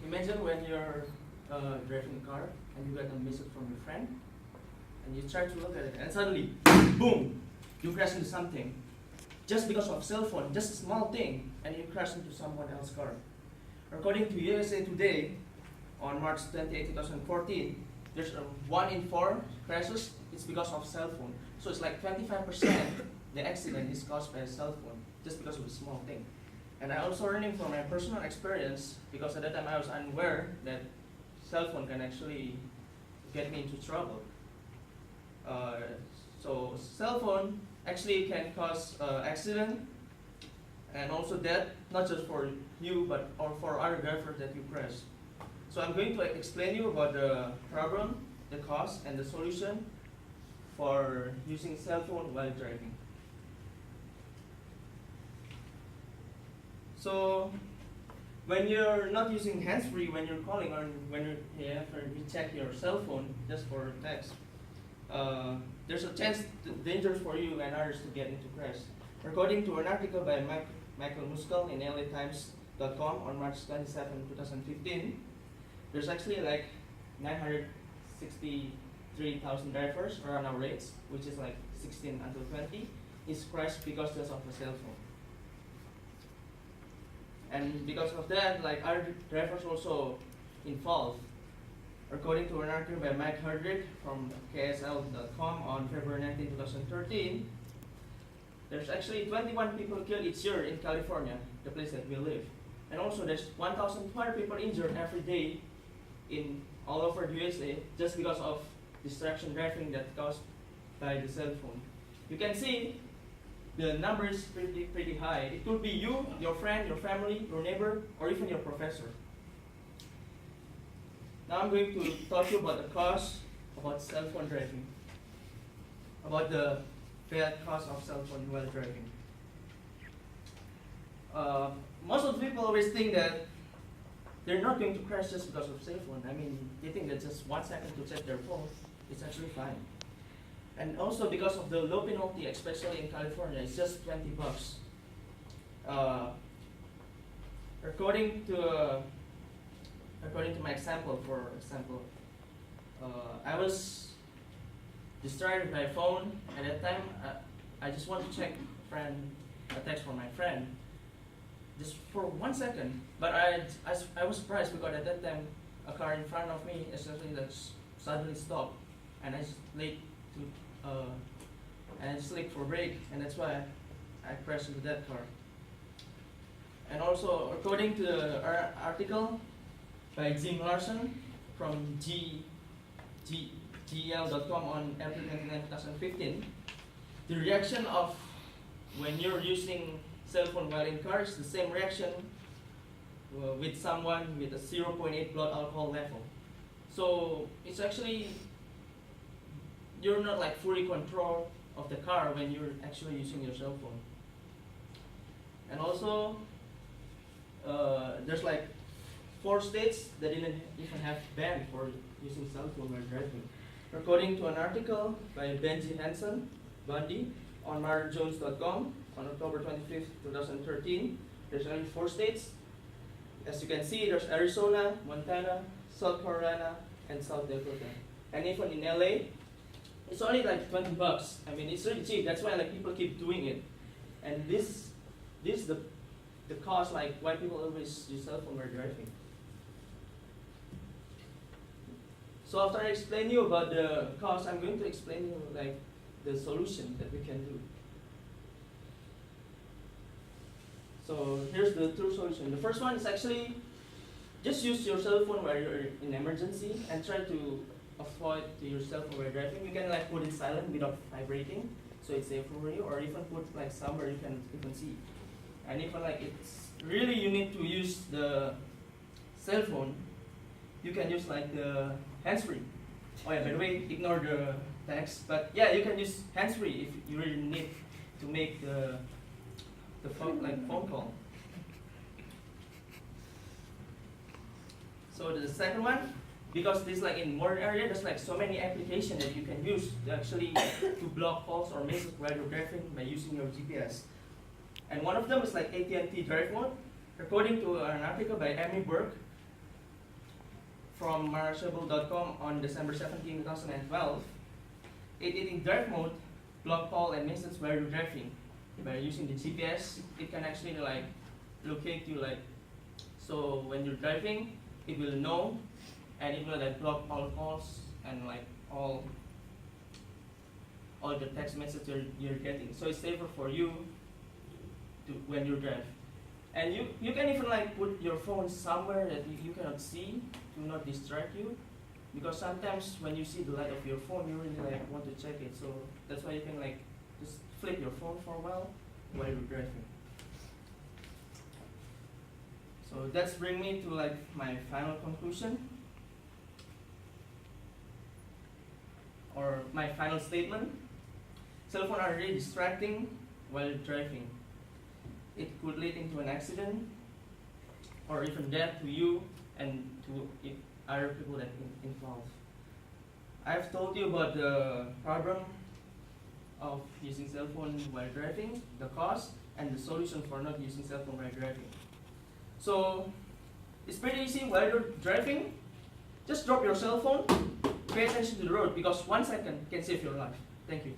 Imagine when you're driving a car and you get a message from your friend and you try to look at it and suddenly, boom, you crash into something. Just because of cell phone, just a small thing, and you crash into someone else's car. According to USA Today, on March 28, 2014, there's 1 in 4 crashes, it's because of cell phone. So it's like 25% the accident is caused by a cell phone, just because of a small thing. And I also learning from my personal experience, because at that time I was unaware that cell phone can actually get me into trouble. So cell phone actually can cause accident and also death, not just for you, but or for other drivers that you crash. So I'm going to explain you about the problem, the cause, and the solution for using cell phone while driving. So when you're not using hands-free, when you're calling or when you check your cell phone just for text, there's a chance dangerous for you and others to get into crash. According to an article by Michael Muskel in LATimes.com on March 27, 2015, there's actually like 963,000 drivers around our rates, which is like 16 until 20, is crashed because just of a cell phone. And because of that, like other drivers also involved. According to an article by Mike Herdrick from KSL.com on February 19, 2013, there's actually 21 people killed each year in California, the place that we live. And also there's 1,200 people injured every day in all over the USA just because of distraction driving that's caused by the cell phone. You can see the number is pretty high. It could be you, your friend, your family, your neighbor, or even your professor. Now I'm going to talk to you about the cause about cell phone driving, about the bad cause of cell phone while driving. Most of the people always think that they're not going to crash just because of cell phone. I mean, they think that just 1 second to check their phone, it's actually fine. And also because of the low penalty, especially in California, it's just $20. According to my example, for example, I was distracted by phone. At that time, I just want to check a text from my friend, just for 1 second. But I was surprised because at that time, a car in front of me essentially suddenly stopped, and I was late to. And I just late for break, and that's why I crashed into that car. And also, according to the article by Jim Larson from GL.com on April 29, 2015, the reaction of when you're using cell phone while in car is the same reaction with someone with a 0.8 blood alcohol level. So it's actually you're not like fully control of the car when you're actually using your cell phone. And also, there's like 4 states that didn't even have ban for using cell phone while driving. According to an article by Benji Hansen Bundy on MarJones.com on October 25th, 2013, there's only 4 states. As you can see, there's Arizona, Montana, South Carolina, and South Dakota. And even in LA, it's only like $20. I mean, it's really cheap. That's why like people keep doing it. And this is the cause like why people always use cell phone while driving. So after I explain you about the cause, I'm going to explain you like the solution that we can do. So here's the 2 solution. The first one is actually just use your cell phone while you're in emergency and try to avoid to your cell phone while driving. You can like put it silent without vibrating, so it's safe for you, or even put like somewhere you can see. And even like it's really you need to use the cell phone, you can use like the hands-free. Oh yeah, by the way, ignore the text, but yeah, you can use hands-free if you really need to make the phone call. So the second one, because this like in modern area, there's like so many applications that you can use to actually to block calls or messages while you're driving by using your GPS. And one of them is like AT&T Drive Mode. According to an article by Amy Burke from marshable.com on December 17, 2012. In drive mode, block call and message while you're driving. By using the GPS, it can actually like locate you like, so when you're driving, it will know, and it will like block all calls and like all the text messages you're getting. So it's safer for you to when you drive. And you can even like put your phone somewhere that you cannot see to not distract you, because sometimes when you see the light of your phone, you really like want to check it. So that's why you can like just flip your phone for a while you're driving. So that's bring me to like my final conclusion, or my final statement. Cell phones are really distracting while driving. It could lead into an accident or even death to you and to other people that involved. I've told you about the problem of using cell phone while driving, the cause, and the solution for not using cell phone while driving. So it's pretty easy while you're driving. Just drop your cell phone, pay attention to the road, because 1 second can save your life. Thank you.